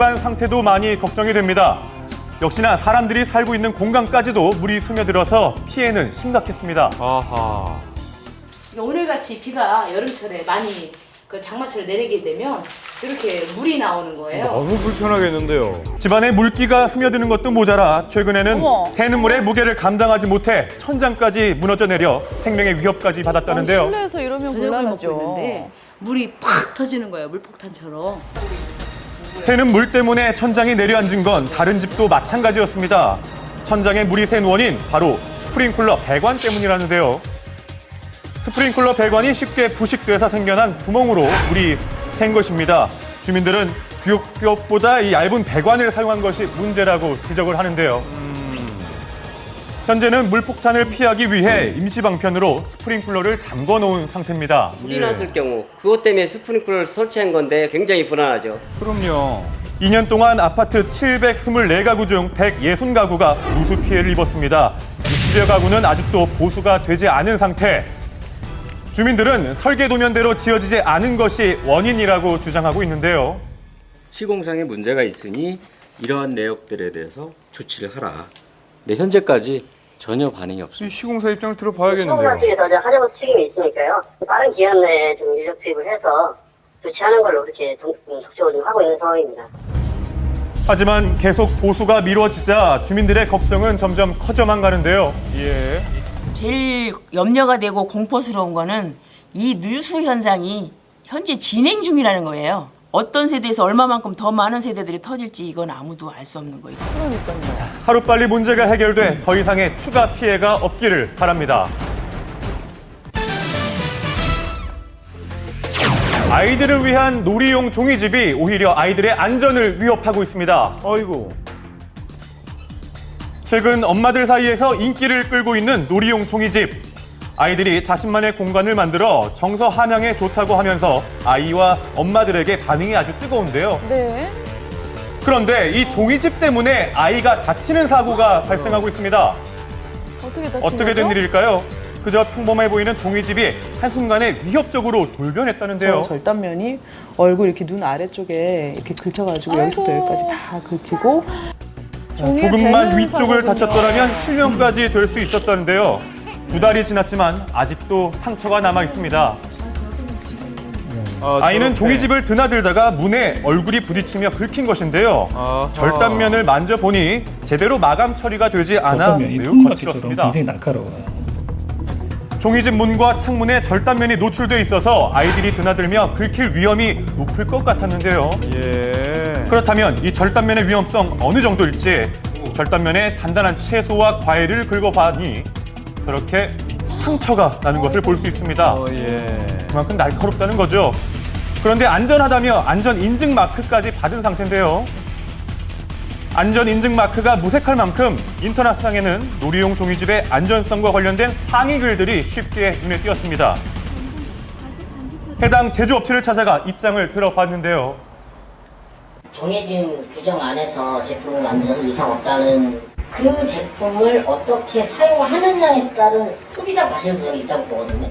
습반 상태도 많이 걱정이 됩니다. 역시나 사람들이 살고 있는 공간까지도 물이 스며들어서 피해는 심각했습니다. 아하. 오늘같이 비가 여름철에 많이 그 장마철 내리게 되면 이렇게 물이 나오는 거예요. 너무 불편하겠는데요. 집안에 물기가 스며드는 것도 모자라 최근에는 어머. 새는 물의 무게를 감당하지 못해 천장까지 무너져 내려 생명의 위협까지 받았다는데요. 실내에서 이러면 저녁을 먹고 곤란하죠. 있는데 물이 팍 터지는 거예요. 물폭탄처럼. 새는 물 때문에 천장이 내려앉은 건 다른 집도 마찬가지였습니다. 천장에 물이 샌 원인 바로 스프링클러 배관 때문이라는데요. 스프링클러 배관이 쉽게 부식돼서 생겨난 구멍으로 물이 샌 것입니다. 주민들은 규격보다 이 얇은 배관을 사용한 것이 문제라고 지적을 하는데요. 현재는 물폭탄을 피하기 위해 임시 방편으로 스프링클러를 잠궈 놓은 상태입니다. 물이 났을 경우 그것 때문에 스프링클러를 설치한 건데 굉장히 불안하죠. 그럼요. 2년 동안 아파트 724가구 중 160가구가 누수 피해를 입었습니다. 60여 가구는 아직도 보수가 되지 않은 상태. 주민들은 설계 도면대로 지어지지 않은 것이 원인이라고 주장하고 있는데요. 시공상에 문제가 있으니 이러한 내역들에 대해서 조치를 하라. 근데 현재까지 전혀 반응이 없습니다. 이 시공사 입장을 시공사 들어봐야겠는데요. 측에서 이제 하자부 책임이 있으니까요. 빠른 기간 내에 좀 인력 투입을 해서 조치하는 걸로 그렇게 적극적으로 좀 하고 있는 상황입니다. 하지만 계속 보수가 미뤄지자 주민들의 걱정은 점점 커져만 가는데요. 예. 제일 염려가 되고 공포스러운 거는 이 누수 현상이 현재 진행 중이라는 거예요. 어떤 세대에서 얼마만큼 더 많은 세대들이 터질지 이건 아무도 알 수 없는 거예요. 하루빨리 문제가 해결돼 더 이상의 추가 피해가 없기를 바랍니다. 아이들을 위한 놀이용 종이집이 오히려 아이들의 안전을 위협하고 있습니다. 아이고. 최근 엄마들 사이에서 인기를 끌고 있는 놀이용 종이집. 아이들이 자신만의 공간을 만들어 정서 함양에 좋다고 하면서 아이와 엄마들에게 반응이 아주 뜨거운데요. 네. 그런데 이 종이집 때문에 아이가 다치는 사고가 발생하고 있습니다. 어떻게 다친 어떻게 된 거죠? 일일까요? 그저 평범해 보이는 종이집이 한순간에 위협적으로 돌변했다는데요. 절단면이 얼굴 이렇게 눈 아래쪽에 이렇게 긁혀가지고 여기서부터 아이고. 여기까지 다 긁히고 종이에 조금만 베는 위쪽을 사고군요. 다쳤더라면 실명까지 될 수 있었다는데요. 2달이 지났지만 아직도 상처가 남아 있습니다. 아이는 종이집을 드나들다가 문에 얼굴이 부딪히며 긁힌 것인데요. 아하. 절단면을 만져보니 제대로 마감 처리가 되지 않아 절단면이 매우 통바퀴처럼 거칠었습니다. 굉장히 날카로워요. 종이집 문과 창문에 절단면이 노출돼 있어서 아이들이 드나들며 긁힐 위험이 높을 것 같았는데요. 예. 그렇다면 이 절단면의 위험성 어느 정도일지 절단면에 단단한 채소와 과일을 긁어봐니 그렇게 상처가 나는 것을 볼 수 있습니다. 예. 그만큼 날카롭다는 거죠. 그런데 안전하다며 안전 인증 마크까지 받은 상태인데요. 안전 인증 마크가 무색할 만큼 인터넷상에는 놀이용 종이집의 안전성과 관련된 항의 글들이 쉽게 눈에 띄었습니다. 해당 제조업체를 찾아가 입장을 들어봤는데요. 정해진 규정 안에서 제품을 만들어서 이상 없다는 그 제품을 어떻게 사용하느냐에 따른 소비자 과실 부정이 있다고 보거든요.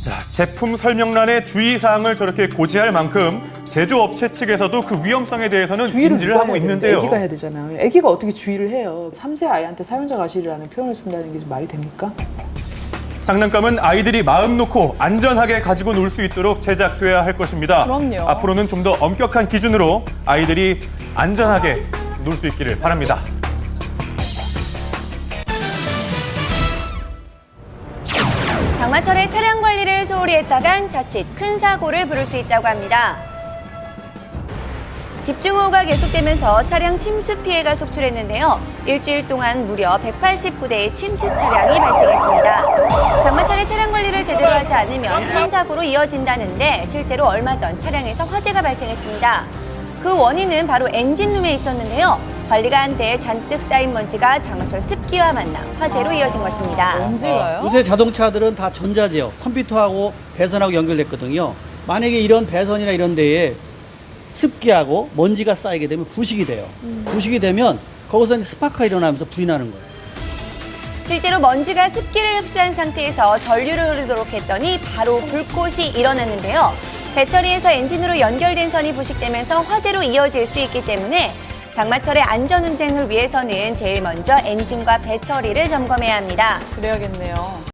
자, 제품 설명란에 주의사항을 저렇게 고지할 만큼 제조업체 측에서도 그 위험성에 대해서는 주의를 인지를 누가 하고 해야 되는데 있는데요. 애기가 해야 되잖아요. 애기가 어떻게 주의를 해요. 3세 아이한테 사용자 과실이라는 표현을 쓴다는 게 좀 말이 됩니까? 장난감은 아이들이 마음 놓고 안전하게 가지고 놀 수 있도록 제작돼야 할 것입니다. 그럼요. 앞으로는 좀 더 엄격한 기준으로 아이들이 안전하게 놀 수 있기를 바랍니다. 장마철에 차량 관리를 소홀히 했다간 자칫 큰 사고를 부를 수 있다고 합니다. 집중호우가 계속되면서 차량 침수 피해가 속출했는데요. 일주일 동안 무려 189대의 침수 차량이 발생했습니다. 장마철에 차량 관리를 제대로 하지 않으면 큰 사고로 이어진다는데 실제로 얼마 전 차량에서 화재가 발생했습니다. 그 원인은 바로 엔진룸에 있었는데요. 관리가 안 돼 잔뜩 쌓인 먼지가 장마철 습기와 만나 화재로 이어진 것입니다. 언제가요? 요새 자동차들은 다 전자제어, 컴퓨터하고 배선하고 연결됐거든요. 만약에 이런 배선이나 이런 데에 습기하고 먼지가 쌓이게 되면 부식이 돼요. 부식이 되면 거기서 이제 스파크가 일어나면서 불이 나는 거예요. 실제로 먼지가 습기를 흡수한 상태에서 전류를 흐르도록 했더니 바로 불꽃이 일어났는데요. 배터리에서 엔진으로 연결된 선이 부식되면서 화재로 이어질 수 있기 때문에 장마철의 안전운행을 위해서는 제일 먼저 엔진과 배터리를 점검해야 합니다. 그래야겠네요.